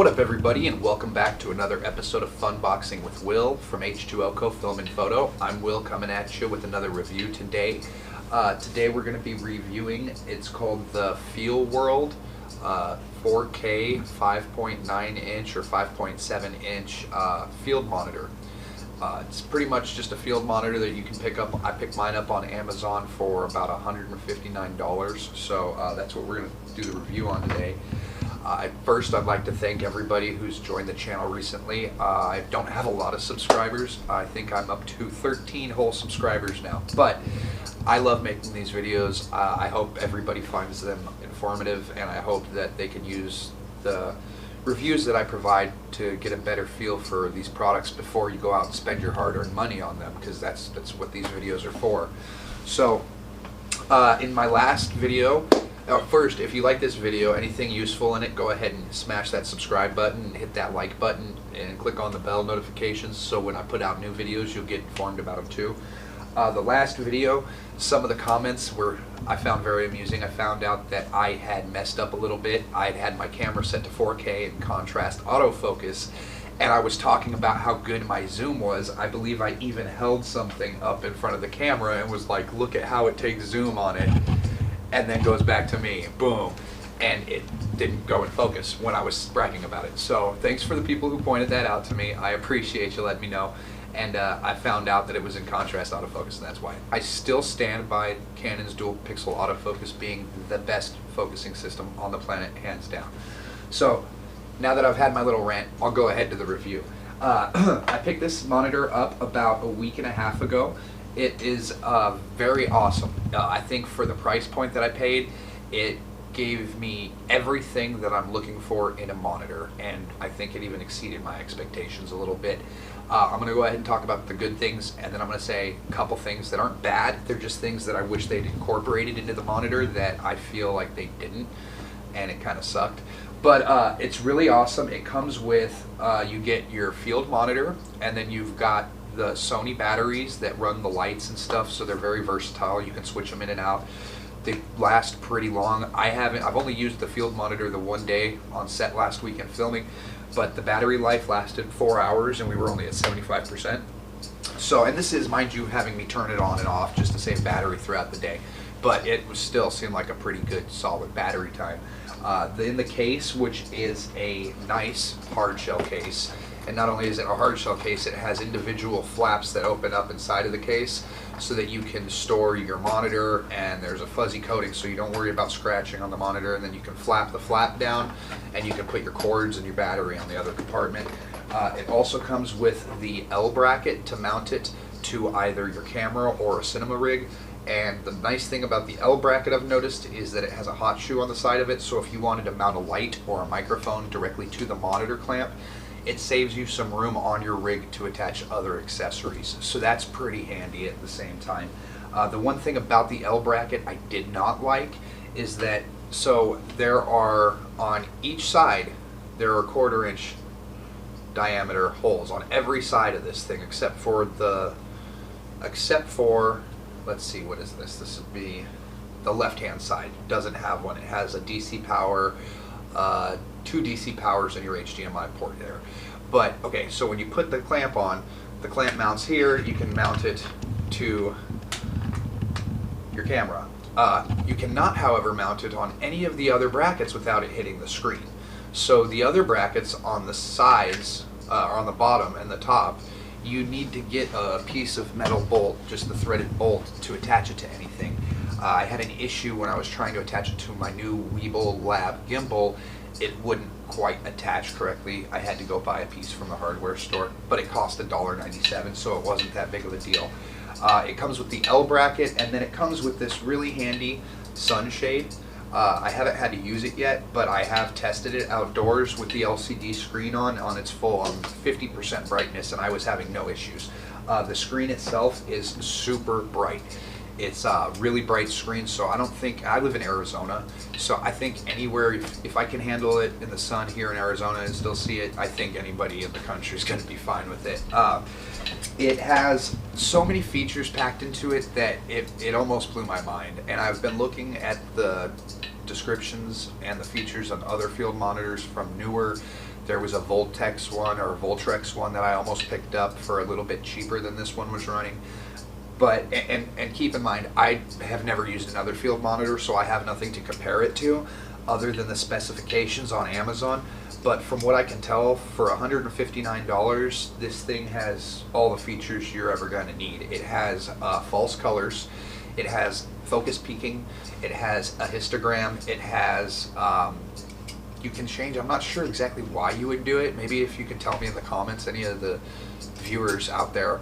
What up, everybody, and welcome back to another episode of Funboxing with Will from H2Lco Film and Photo. I'm Will, coming at you with another review today. Today we're going to be reviewing, it's called the Feelworld 4K 5.9 inch or 5.7 inch field monitor. It's pretty much just a field monitor that you can pick up. I picked mine up on Amazon for about $159, so that's what we're going to do the review on today. First, I'd like to thank everybody who's joined the channel recently. I don't have a lot of subscribers. I think I'm up to 13 whole subscribers now, but I love making these videos. I hope everybody finds them informative, and I hope that they can use the reviews that I provide to get a better feel for these products before you go out and spend your hard-earned money on them, because that's what these videos are for. So, in my last video, first, if you like this video, anything useful in it, go ahead and smash that subscribe button, hit that like button, and click on the bell notifications so when I put out new videos, you'll get informed about them too. The last video, some of the comments I found very amusing. I found out that I had messed up a little bit. I had my camera set to 4K and contrast autofocus, and I was talking about how good my zoom was. I believe I even held something up in front of the camera and was like, look at how it takes zoom on it, and then goes back to me, boom, and it didn't go in focus when I was bragging about it. So thanks for the people who pointed that out to me. I appreciate you letting me know. And I found out that it was in contrast autofocus, and that's why. I still stand by Canon's dual pixel autofocus being the best focusing system on the planet, hands down. So now that I've had my little rant, I'll go ahead to the review. I picked this monitor up about a week and a half ago. It is very awesome. I think for the price point that I paid, it gave me everything that I'm looking for in a monitor, and I think it even exceeded my expectations a little bit. I'm going to go ahead and talk about the good things, and then I'm going to say a couple things that aren't bad. They're just things that I wish they'd incorporated into the monitor that I feel like they didn't, and it kind of sucked. But it's really awesome. It comes with, you get your field monitor, and then you've got the Sony batteries that run the lights and stuff, so they're very versatile. You can switch them in and out. They last pretty long. I've only used the field monitor the one day on set last weekend filming, but the battery life lasted 4 hours and we were only at 75%. So, and this is, mind you, having me turn it on and off just to save battery throughout the day, but it was still seemed like a pretty good solid battery time. In the case, which is a nice hard shell case, and not only is it a hard shell case, it has individual flaps that open up inside of the case so that you can store your monitor, and there's a fuzzy coating so you don't worry about scratching on the monitor, and then you can flap the flap down and you can put your cords and your battery on the other compartment. It also comes with the L bracket to mount it to either your camera or a cinema rig. And the nice thing about the L bracket, I've noticed, is that it has a hot shoe on the side of it, so if you wanted to mount a light or a microphone directly to the monitor clamp, it saves you some room on your rig to attach other accessories. So that's pretty handy at the same time. The one thing about the L bracket I did not like is that, so there are, on each side, there are 1/4 inch diameter holes on every side of this thing, except for, let's see, what is this? This would be the left-hand side. Doesn't have one. It has a DC power, 2 DC powers in your HDMI port there. But, okay, so when you put the clamp on, the clamp mounts here. You can mount it to your camera. You cannot, however, mount it on any of the other brackets without it hitting the screen. So the other brackets on the sides, or on the bottom and the top, you need to get a piece of metal bolt, just the threaded bolt, to attach it to anything. I had an issue when I was trying to attach it to my new Weeble Lab gimbal. It wouldn't quite attach correctly. I had to go buy a piece from the hardware store, but it cost $1.97, so it wasn't that big of a deal. It comes with the L bracket, and then it comes with this really handy sunshade. I haven't had to use it yet, but I have tested it outdoors with the LCD screen on its full 50% brightness, and I was having no issues. The screen itself is super bright. It's a really bright screen, so I don't think, I live in Arizona, so I think anywhere, if I can handle it in the sun here in Arizona and still see it, I think anybody in the country is going to be fine with it. It has so many features packed into it that it almost blew my mind, and I've been looking at the descriptions and the features on other field monitors from newer. There was a Voltex one or a Voltrex one that I almost picked up for a little bit cheaper than this one was running. But, and keep in mind, I have never used another Feild monitor, so I have nothing to compare it to other than the specifications on Amazon. But from what I can tell, for $159, this thing has all the features you're ever going to need. It has false colors, it has focus peaking, it has a histogram, it has, you can change, I'm not sure exactly why you would do it. Maybe if you can tell me in the comments, any of the viewers out there,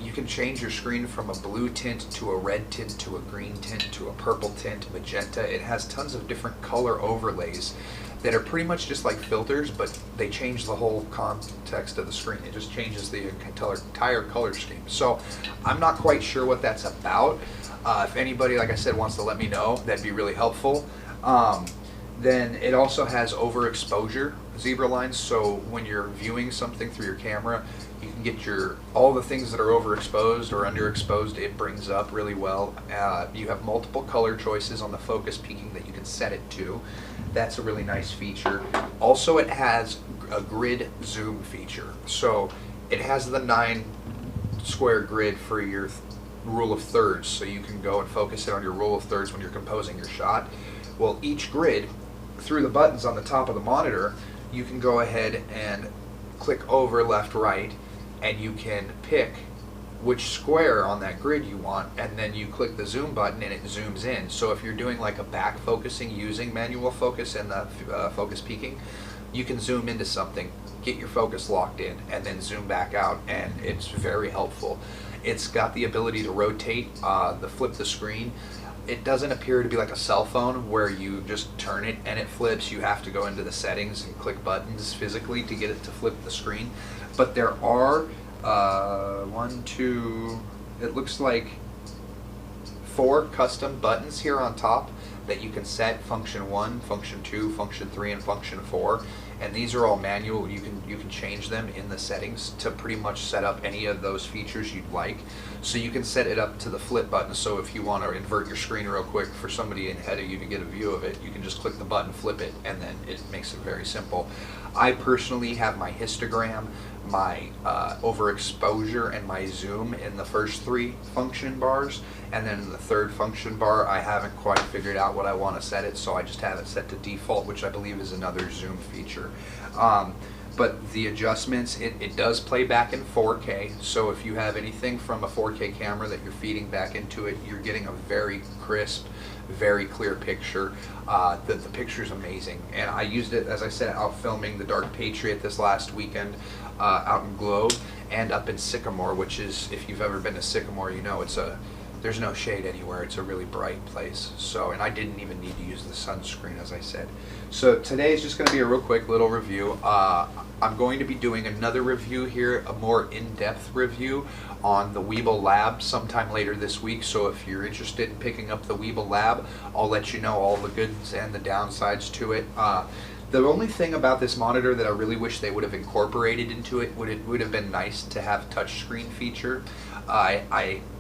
you can change your screen from a blue tint to a red tint to a green tint to a purple tint, magenta. It has tons of different color overlays that are pretty much just like filters, but they change the whole context of the screen. It just changes the entire color scheme. So I'm not quite sure what that's about. If anybody, like I said, wants to let me know, that'd be really helpful. Then it also has overexposure zebra lines, so when you're viewing something through your camera, you can get all the things that are overexposed or underexposed, it brings up really well. You have multiple color choices on the focus peaking that you can set it to. That's a really nice feature. Also, it has a grid zoom feature. So it has the 9 square grid for your rule of thirds, so you can go and focus it on your rule of thirds when you're composing your shot. Well, each grid, through the buttons on the top of the monitor, you can go ahead and click over left, right, and you can pick which square on that grid you want, and then you click the zoom button and it zooms in. So if you're doing like a back focusing using manual focus and the focus peaking, you can zoom into something, get your focus locked in, and then zoom back out, and it's very helpful. It's got the ability to rotate, flip the screen. It doesn't appear to be like a cell phone where you just turn it and it flips. You have to go into the settings and click buttons physically to get it to flip the screen. But there are it looks like 4 custom buttons here on top that you can set: function 1, function 2, function 3, and function 4. And these are all manual. You can change them in the settings to pretty much set up any of those features you'd like. So you can set it up to the flip button. So if you want to invert your screen real quick for somebody ahead of you to get a view of it, you can just click the button, flip it, and then it makes it very simple. I personally have my histogram, my overexposure, and my zoom in the first 3 function bars, and then in the 3rd function bar I haven't quite figured out what I want to set it, so I just have it set to default, which I believe is another zoom feature. But the adjustments, it does play back in 4K, so if you have anything from a 4K camera that you're feeding back into it, you're getting a very crisp, very clear picture. The picture's amazing, and I used it, as I said, out filming the Dark Patriot this last weekend out in Globe and up in Sycamore, which is, if you've ever been to Sycamore, you know there's no shade anywhere. It's a really bright place. So, and I didn't even need to use the sunscreen, as I said. So today is just going to be a real quick little review. I'm going to be doing another review here, a more in-depth review on the Weeble Lab sometime later this week. So if you're interested in picking up the Weeble Lab, I'll let you know all the goods and the downsides to it. The only thing about this monitor that I really wish they would have incorporated into it would have been nice to have touchscreen feature.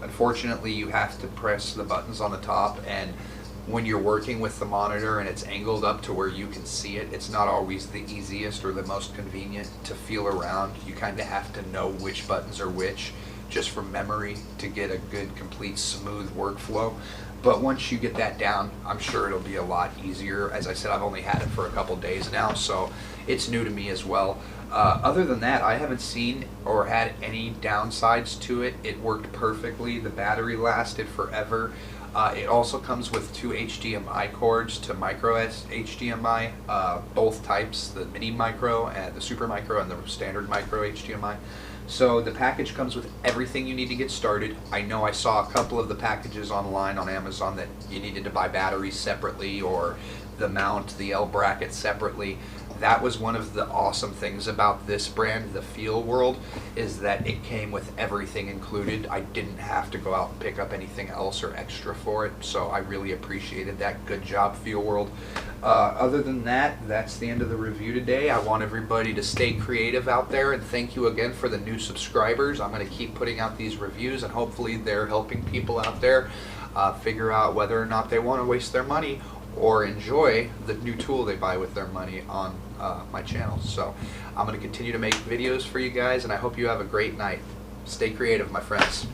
Unfortunately, you have to press the buttons on the top, and when you're working with the monitor and it's angled up to where you can see it, it's not always the easiest or the most convenient to feel around. You kind of have to know which buttons are which just from memory to get a good, complete, smooth workflow. But once you get that down, I'm sure it'll be a lot easier. As I said, I've only had it for a couple days now, so it's new to me as well. Other than that, I haven't seen or had any downsides to it. It worked perfectly. The battery lasted forever. It also comes with 2 HDMI cords to micro HDMI, both types, the mini micro and the super micro and the standard micro HDMI. So the package comes with everything you need to get started. I know I saw a couple of the packages online on Amazon that you needed to buy batteries separately or the mount, the L bracket separately. That was one of the awesome things about this brand, the Feelworld, is that it came with everything included. I didn't have to go out and pick up anything else or extra for it, so I really appreciated that. Good job, Feelworld. Other than that, that's the end of the review today. I want everybody to stay creative out there, and thank you again for the new subscribers. I'm going to keep putting out these reviews, and hopefully they're helping people out there figure out whether or not they want to waste their money or enjoy the new tool they buy with their money on my channel. So I'm going to continue to make videos for you guys, and I hope you have a great night. Stay creative, my friends.